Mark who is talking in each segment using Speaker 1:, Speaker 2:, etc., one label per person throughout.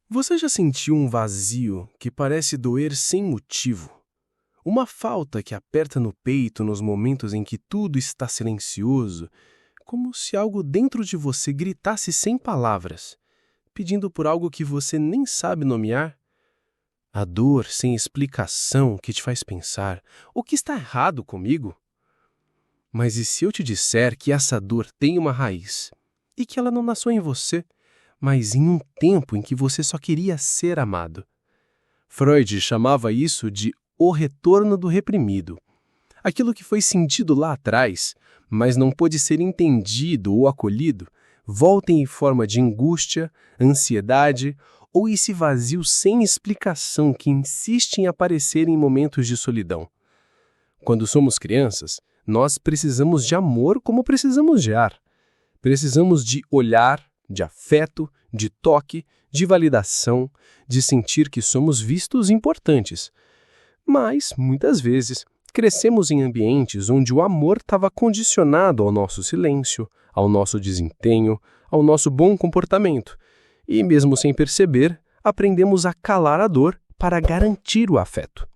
Speaker 1: Você já sentiu um vazio que parece doer sem motivo? Uma falta que aperta no peito nos momentos em que tudo está silencioso, como se algo dentro de você gritasse sem palavras, pedindo por algo que você nem sabe nomear? A dor sem explicação que te faz pensar: o que está errado comigo? Mas e se eu te disser que essa dor tem uma raiz e que ela não nasceu em você, mas em um tempo em que você só queria ser amado? Freud chamava isso de o retorno do reprimido. Aquilo que foi sentido lá atrás, mas não pôde ser entendido ou acolhido, volta em forma de angústia, ansiedade ou esse vazio sem explicação que insiste em aparecer em momentos de solidão. Quando somos crianças, nós precisamos de amor como precisamos de ar. Precisamos de olhar, de afeto, de toque, de validação, de sentir que somos vistos importantes. Mas, muitas vezes, crescemos em ambientes onde o amor estava condicionado ao nosso silêncio, ao nosso desempenho, ao nosso bom comportamento. E, mesmo sem perceber, aprendemos a calar a dor para garantir o afeto.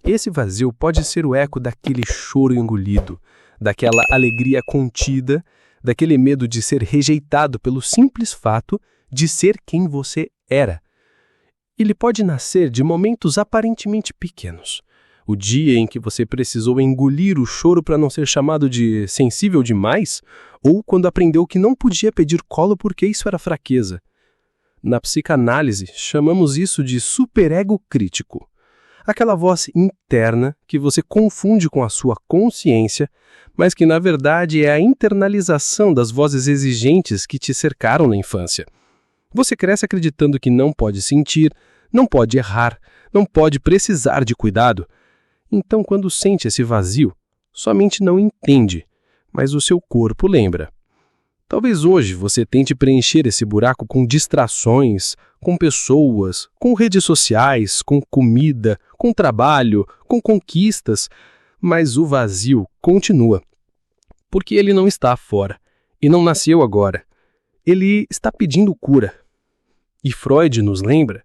Speaker 1: Esse vazio pode ser o eco daquele choro engolido, daquela alegria contida, daquele medo de ser rejeitado pelo simples fato de ser quem você era. Ele pode nascer de momentos aparentemente pequenos. O dia em que você precisou engolir o choro para não ser chamado de sensível demais, ou quando aprendeu que não podia pedir colo porque isso era fraqueza. Na psicanálise, chamamos isso de superego crítico. Aquela voz interna que você confunde com a sua consciência, mas que na verdade é a internalização das vozes exigentes que te cercaram na infância. Você cresce acreditando que não pode sentir, não pode errar, não pode precisar de cuidado. Então, quando sente esse vazio, sua mente não entende, mas o seu corpo lembra. Talvez hoje você tente preencher esse buraco com distrações, com pessoas, com redes sociais, com comida, com trabalho, com conquistas, mas o vazio continua. Porque ele não está fora e não nasceu agora. Ele está pedindo cura. E Freud nos lembra: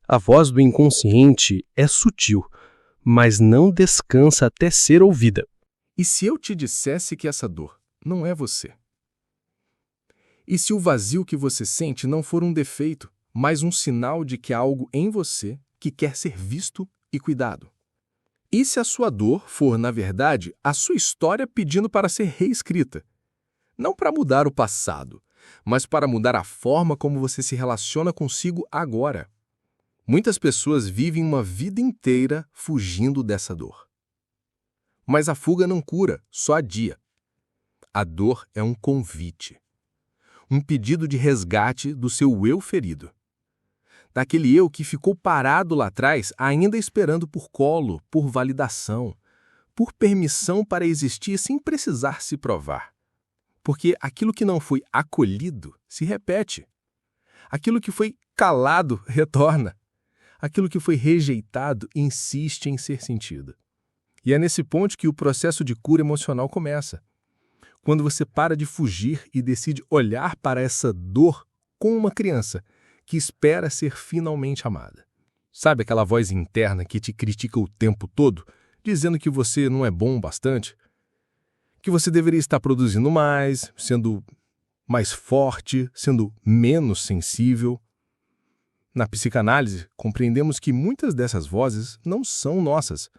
Speaker 1: a voz do inconsciente é sutil, mas não descansa até ser ouvida.
Speaker 2: E se eu te dissesse que essa dor não é você? E se o vazio que você sente não for um defeito, mas um sinal de que há algo em você que quer ser visto e cuidado? E se a sua dor for, na verdade, a sua história pedindo para ser reescrita? Não para mudar o passado, mas para mudar a forma como você se relaciona consigo agora. Muitas pessoas vivem uma vida inteira fugindo dessa dor. Mas a fuga não cura, só adia. A dor é um convite. Um pedido de resgate do seu eu ferido. Daquele eu que ficou parado lá atrás, ainda esperando por colo, por validação, por permissão para existir sem precisar se provar. Porque aquilo que não foi acolhido se repete. Aquilo que foi calado retorna. Aquilo que foi rejeitado insiste em ser sentido. E é nesse ponto que o processo de cura emocional começa. Quando você para de fugir e decide olhar para essa dor como uma criança que espera ser finalmente amada. Sabe aquela voz interna que te critica o tempo todo, dizendo que você não é bom o bastante? Que você deveria estar produzindo mais, sendo mais forte, sendo menos sensível? Na psicanálise, compreendemos que muitas dessas vozes não são nossas.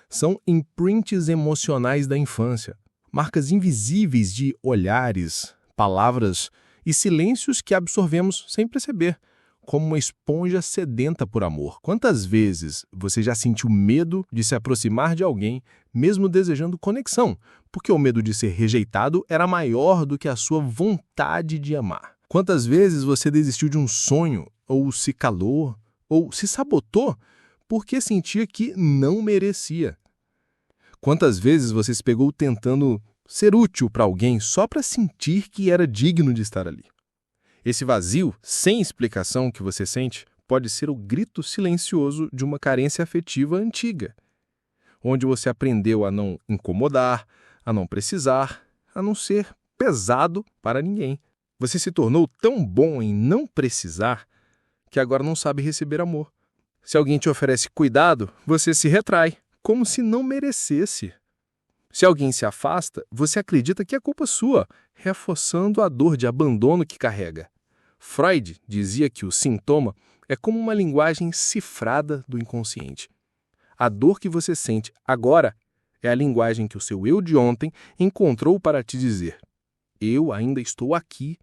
Speaker 2: São imprints emocionais da infância. Marcas invisíveis de olhares, palavras e silêncios que absorvemos sem perceber, como uma esponja sedenta por amor. Quantas vezes você já sentiu medo de se aproximar de alguém, mesmo desejando conexão, porque o medo de ser rejeitado era maior do que a sua vontade de amar? Quantas vezes você desistiu de um sonho, ou se calou, ou se sabotou, porque sentia que não merecia? Quantas vezes você se pegou tentando ser útil para alguém só para sentir que era digno de estar ali? Esse vazio, sem explicação que você sente, pode ser o grito silencioso de uma carência afetiva antiga, onde você aprendeu a não incomodar, a não precisar, a não ser pesado para ninguém. Você se tornou tão bom em não precisar que agora não sabe receber amor. Se alguém te oferece cuidado, você se retrai, como se não merecesse. Se alguém se afasta, você acredita que é culpa sua, reforçando a dor de abandono que carrega. Freud dizia que o sintoma é como uma linguagem cifrada do inconsciente. A dor que você sente agora é a linguagem que o seu eu de ontem encontrou para te dizer: eu ainda estou aqui,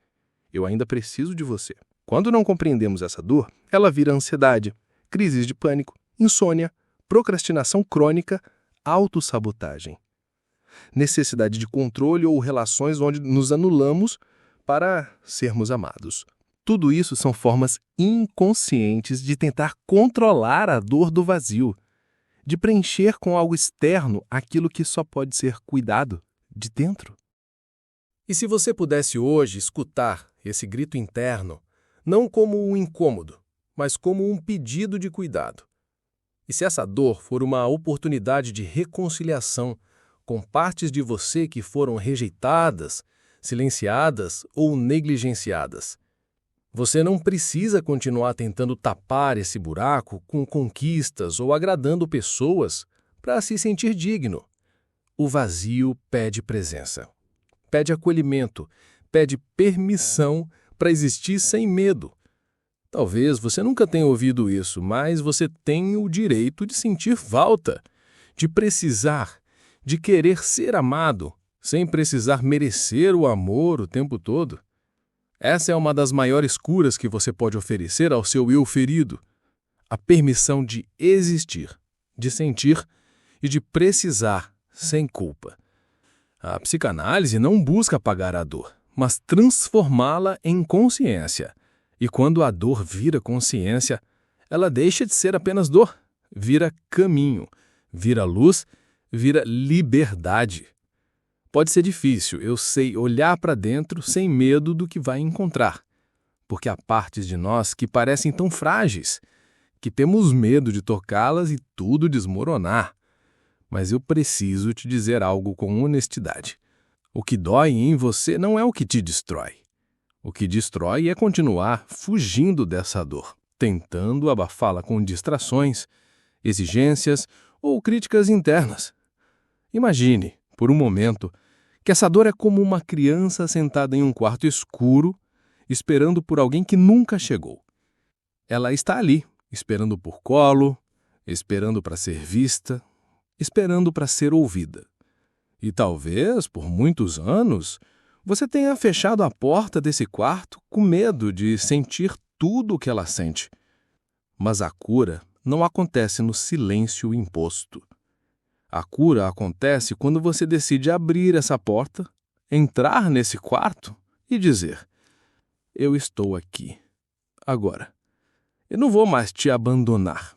Speaker 2: eu ainda preciso de você. Quando não compreendemos essa dor, ela vira ansiedade, crises de pânico, insônia, procrastinação crônica, autossabotagem, necessidade de controle ou relações onde nos anulamos para sermos amados. Tudo isso são formas inconscientes de tentar controlar a dor do vazio, de preencher com algo externo aquilo que só pode ser cuidado de dentro.
Speaker 1: E se você pudesse hoje escutar esse grito interno, não como um incômodo, mas como um pedido de cuidado? E se essa dor for uma oportunidade de reconciliação com partes de você que foram rejeitadas, silenciadas ou negligenciadas? Você não precisa continuar tentando tapar esse buraco com conquistas ou agradando pessoas para se sentir digno. O vazio pede presença, pede acolhimento, pede permissão para existir sem medo. Talvez você nunca tenha ouvido isso, mas você tem o direito de sentir falta, de precisar, de querer ser amado, sem precisar merecer o amor o tempo todo. Essa é uma das maiores curas que você pode oferecer ao seu eu ferido: a permissão de existir, de sentir e de precisar sem culpa. A psicanálise não busca apagar a dor, mas transformá-la em consciência. E quando a dor vira consciência, ela deixa de ser apenas dor, vira caminho, vira luz, vira liberdade. Pode ser difícil, eu sei, olhar para dentro sem medo do que vai encontrar, porque há partes de nós que parecem tão frágeis, que temos medo de tocá-las e tudo desmoronar. Mas eu preciso te dizer algo com honestidade. O que dói em você não é o que te destrói. O que destrói é continuar fugindo dessa dor, tentando abafá-la com distrações, exigências ou críticas internas. Imagine, por um momento, que essa dor é como uma criança sentada em um quarto escuro, esperando por alguém que nunca chegou. Ela está ali, esperando por colo, esperando para ser vista, esperando para ser ouvida. E talvez, por muitos anos, você tenha fechado a porta desse quarto com medo de sentir tudo o que ela sente. Mas a cura não acontece no silêncio imposto. A cura acontece quando você decide abrir essa porta, entrar nesse quarto e dizer: eu estou aqui, agora. Eu não vou mais te abandonar.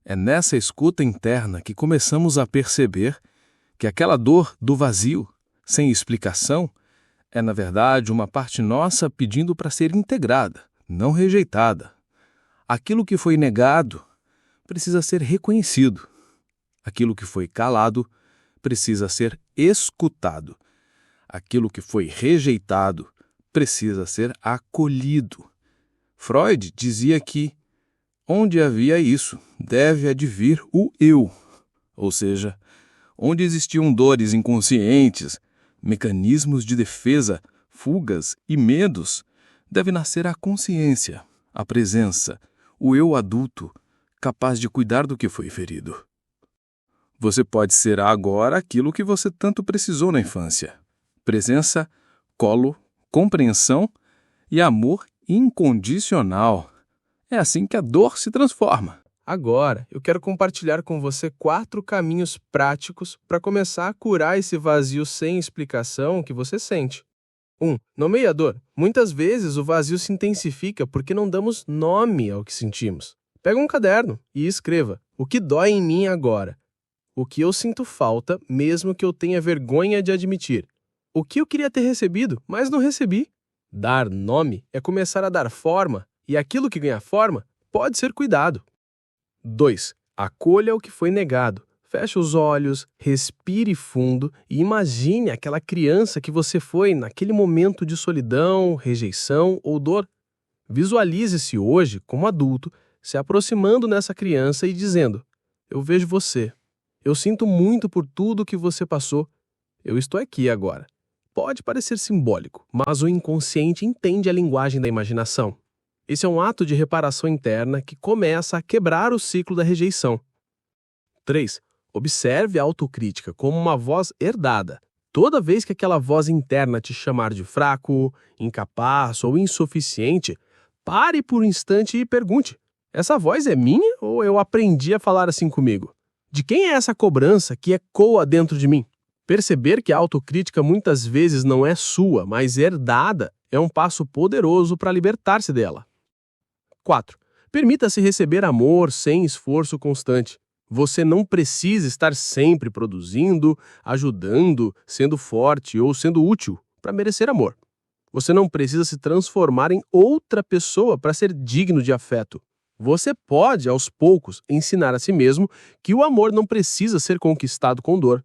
Speaker 1: É nessa escuta interna que começamos a perceber que aquela dor do vazio, sem explicação, é, na verdade, uma parte nossa pedindo para ser integrada, não rejeitada. Aquilo que foi negado precisa ser reconhecido. Aquilo que foi calado precisa ser escutado. Aquilo que foi rejeitado precisa ser acolhido. Freud dizia que, onde havia isso, deve advir o eu. Ou seja, onde existiam dores inconscientes, mecanismos de defesa, fugas e medos, deve nascer a consciência, a presença, o eu adulto, capaz de cuidar do que foi ferido. Você pode ser agora aquilo que você tanto precisou na infância: presença, colo, compreensão e amor incondicional. É assim que a dor se transforma.
Speaker 3: Agora, eu quero compartilhar com você 4 caminhos práticos para começar a curar esse vazio sem explicação que você sente. 1. Nomeie a dor. Muitas vezes o vazio se intensifica porque não damos nome ao que sentimos. Pega um caderno e escreva: o que dói em mim agora? O que eu sinto falta, mesmo que eu tenha vergonha de admitir? O que eu queria ter recebido, mas não recebi? Dar nome é começar a dar forma, e aquilo que ganha forma pode ser cuidado. 2. Acolha o que foi negado. Feche os olhos, respire fundo e imagine aquela criança que você foi naquele momento de solidão, rejeição ou dor. Visualize-se hoje como adulto, se aproximando nessa criança e dizendo: eu vejo você. Eu sinto muito por tudo que você passou. Eu estou aqui agora. Pode parecer simbólico, mas o inconsciente entende a linguagem da imaginação. Esse é um ato de reparação interna que começa a quebrar o ciclo da rejeição. 3. Observe a autocrítica como uma voz herdada. Toda vez que aquela voz interna te chamar de fraco, incapaz ou insuficiente, pare por um instante e pergunte: essa voz é minha ou eu aprendi a falar assim comigo? De quem é essa cobrança que ecoa dentro de mim? Perceber que a autocrítica muitas vezes não é sua, mas herdada, é um passo poderoso para libertar-se dela. 4. Permita-se receber amor sem esforço constante. Você não precisa estar sempre produzindo, ajudando, sendo forte ou sendo útil para merecer amor. Você não precisa se transformar em outra pessoa para ser digno de afeto. Você pode, aos poucos, ensinar a si mesmo que o amor não precisa ser conquistado com dor.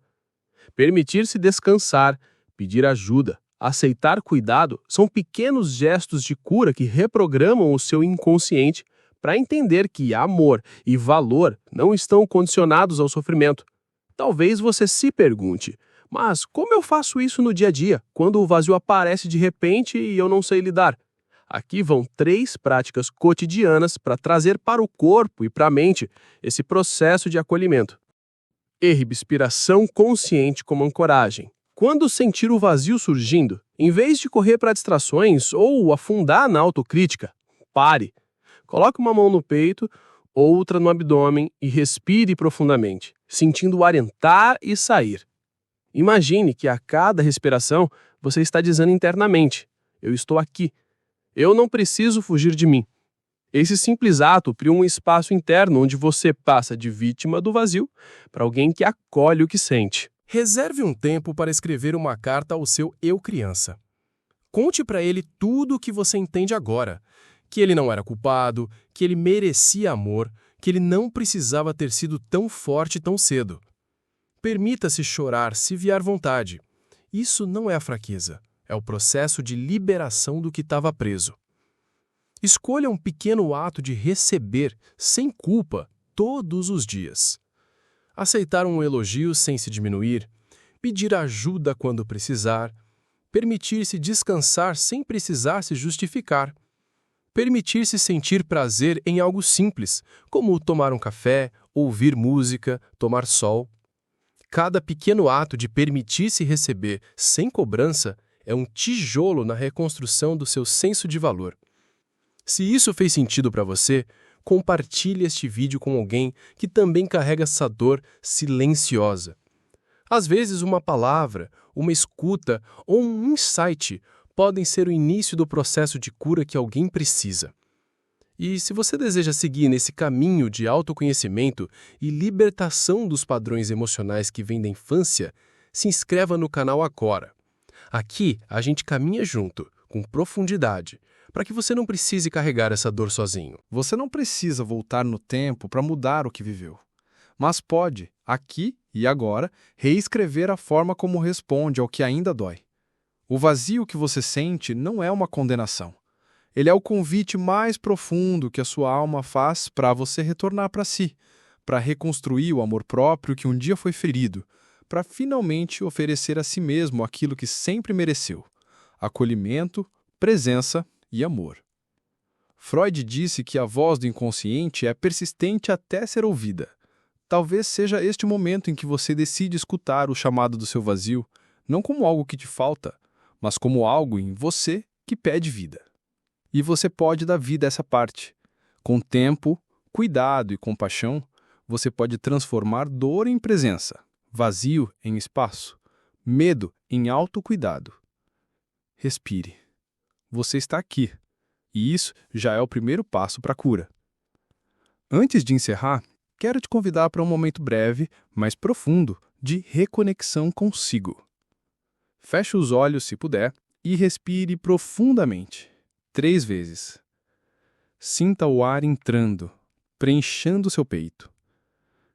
Speaker 3: Permitir-se descansar, pedir ajuda, aceitar cuidado são pequenos gestos de cura que reprogramam o seu inconsciente para entender que amor e valor não estão condicionados ao sofrimento. Talvez você se pergunte: mas como eu faço isso no dia a dia, quando o vazio aparece de repente e eu não sei lidar? Aqui vão 3 práticas cotidianas para trazer para o corpo e para a mente esse processo de acolhimento. Respiração consciente como ancoragem. Quando sentir o vazio surgindo, em vez de correr para distrações ou afundar na autocrítica, pare. Coloque uma mão no peito, outra no abdômen e respire profundamente, sentindo o ar entrar e sair. Imagine que a cada respiração você está dizendo internamente: eu estou aqui. Eu não preciso fugir de mim. Esse simples ato cria um espaço interno onde você passa de vítima do vazio para alguém que acolhe o que sente.
Speaker 2: Reserve um tempo para escrever uma carta ao seu eu criança. Conte para ele tudo o que você entende agora. Que ele não era culpado, que ele merecia amor, que ele não precisava ter sido tão forte tão cedo. Permita-se chorar se vier vontade. Isso não é a fraqueza, é o processo de liberação do que estava preso. Escolha um pequeno ato de receber, sem culpa, todos os dias. Aceitar um elogio sem se diminuir, pedir ajuda quando precisar, permitir-se descansar sem precisar se justificar, permitir-se sentir prazer em algo simples, como tomar um café, ouvir música, tomar sol. Cada pequeno ato de permitir-se receber sem cobrança é um tijolo na reconstrução do seu senso de valor. Se isso fez sentido para você, compartilhe este vídeo com alguém que também carrega essa dor silenciosa. Às vezes, uma palavra, uma escuta ou um insight podem ser o início do processo de cura que alguém precisa. E se você deseja seguir nesse caminho de autoconhecimento e libertação dos padrões emocionais que vêm da infância, se inscreva no canal agora. Aqui, a gente caminha junto, com profundidade, para que você não precise carregar essa dor sozinho.
Speaker 4: Você não precisa voltar no tempo para mudar o que viveu, mas pode, aqui e agora, reescrever a forma como responde ao que ainda dói. O vazio que você sente não é uma condenação. Ele é o convite mais profundo que a sua alma faz para você retornar para si, para reconstruir o amor próprio que um dia foi ferido, para finalmente oferecer a si mesmo aquilo que sempre mereceu: acolhimento, presença e amor. Freud disse que a voz do inconsciente é persistente até ser ouvida. Talvez seja este o momento em que você decide escutar o chamado do seu vazio, não como algo que te falta, mas como algo em você que pede vida. E você pode dar vida a essa parte. Com tempo, cuidado e compaixão, você pode transformar dor em presença, vazio em espaço, medo em autocuidado. Respire. Você está aqui, e isso já é o primeiro passo para a cura. Antes de encerrar, quero te convidar para um momento breve, mas profundo, de reconexão consigo. Feche os olhos se puder e respire profundamente, 3 vezes. Sinta o ar entrando, preenchendo seu peito.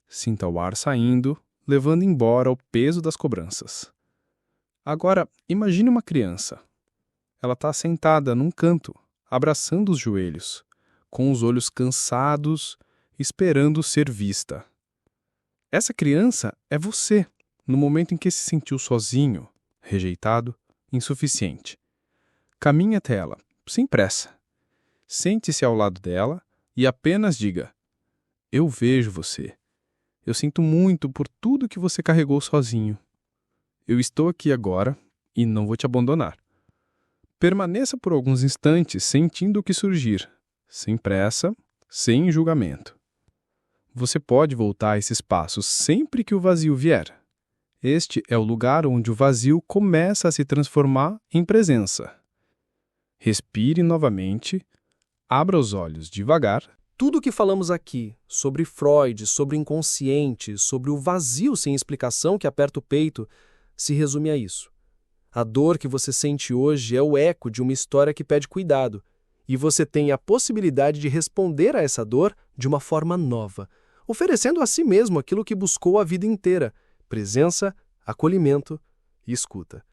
Speaker 4: Sinta o ar saindo, levando embora o peso das cobranças. Agora, imagine uma criança. Ela está sentada num canto, abraçando os joelhos, com os olhos cansados, esperando ser vista. Essa criança é você, no momento em que se sentiu sozinho, rejeitado, insuficiente. Caminhe até ela, sem pressa. Sente-se ao lado dela e apenas diga: eu vejo você. Eu sinto muito por tudo que você carregou sozinho. Eu estou aqui agora e não vou te abandonar. Permaneça por alguns instantes sentindo o que surgir, sem pressa, sem julgamento. Você pode voltar a esse espaço sempre que o vazio vier. Este é o lugar onde o vazio começa a se transformar em presença. Respire novamente, abra os olhos devagar.
Speaker 1: Tudo o que falamos aqui, sobre Freud, sobre o inconsciente, sobre o vazio sem explicação que aperta o peito, se resume a isso. A dor que você sente hoje é o eco de uma história que pede cuidado, e você tem a possibilidade de responder a essa dor de uma forma nova, oferecendo a si mesmo aquilo que buscou a vida inteira: presença, acolhimento e escuta.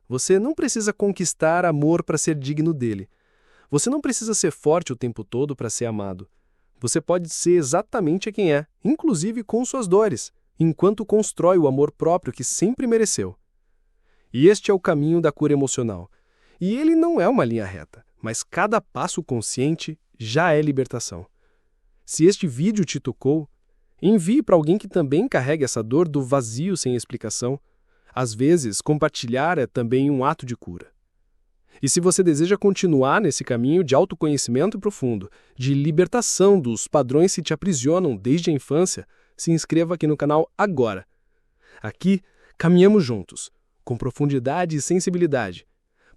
Speaker 1: Você não precisa conquistar amor para ser digno dele. Você não precisa ser forte o tempo todo para ser amado. Você pode ser exatamente quem é, inclusive com suas dores, enquanto constrói o amor próprio que sempre mereceu. E este é o caminho da cura emocional. E ele não é uma linha reta, mas cada passo consciente já é libertação. Se este vídeo te tocou, envie para alguém que também carregue essa dor do vazio sem explicação. Às vezes, compartilhar é também um ato de cura. E se você deseja continuar nesse caminho de autoconhecimento profundo, de libertação dos padrões que te aprisionam desde a infância, se inscreva aqui no canal agora. Aqui, caminhamos juntos, com profundidade e sensibilidade,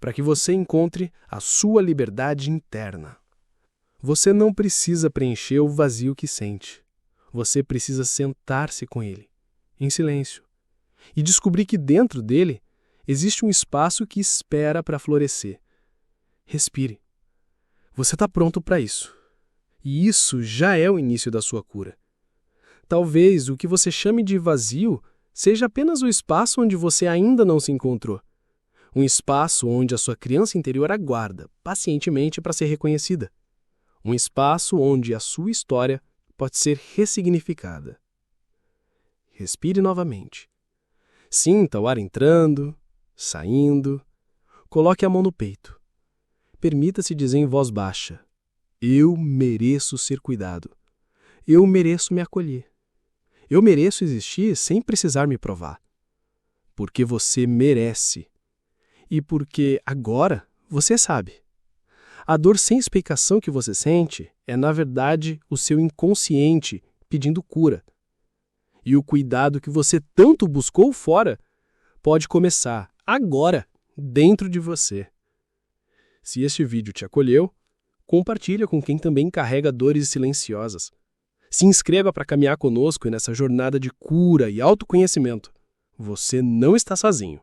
Speaker 1: para que você encontre a sua liberdade interna. Você não precisa preencher o vazio que sente. Você precisa sentar-se com ele, em silêncio, e descobrir que dentro dele existe um espaço que espera para florescer. Respire. Você está pronto para isso. E isso já é o início da sua cura. Talvez o que você chame de vazio seja apenas o espaço onde você ainda não se encontrou. Um espaço onde a sua criança interior aguarda, pacientemente, para ser reconhecida. Um espaço onde a sua história pode ser ressignificada. Respire novamente. Sinta o ar entrando, saindo. Coloque a mão no peito. Permita-se dizer em voz baixa: eu mereço ser cuidado. Eu mereço me acolher. Eu mereço existir sem precisar me provar. Porque você merece. E porque agora você sabe. A dor sem explicação que você sente é, na verdade, o seu inconsciente pedindo cura. E o cuidado que você tanto buscou fora pode começar agora, dentro de você. Se este vídeo te acolheu, compartilha com quem também carrega dores silenciosas. Se inscreva para caminhar conosco nessa jornada de cura e autoconhecimento. Você não está sozinho.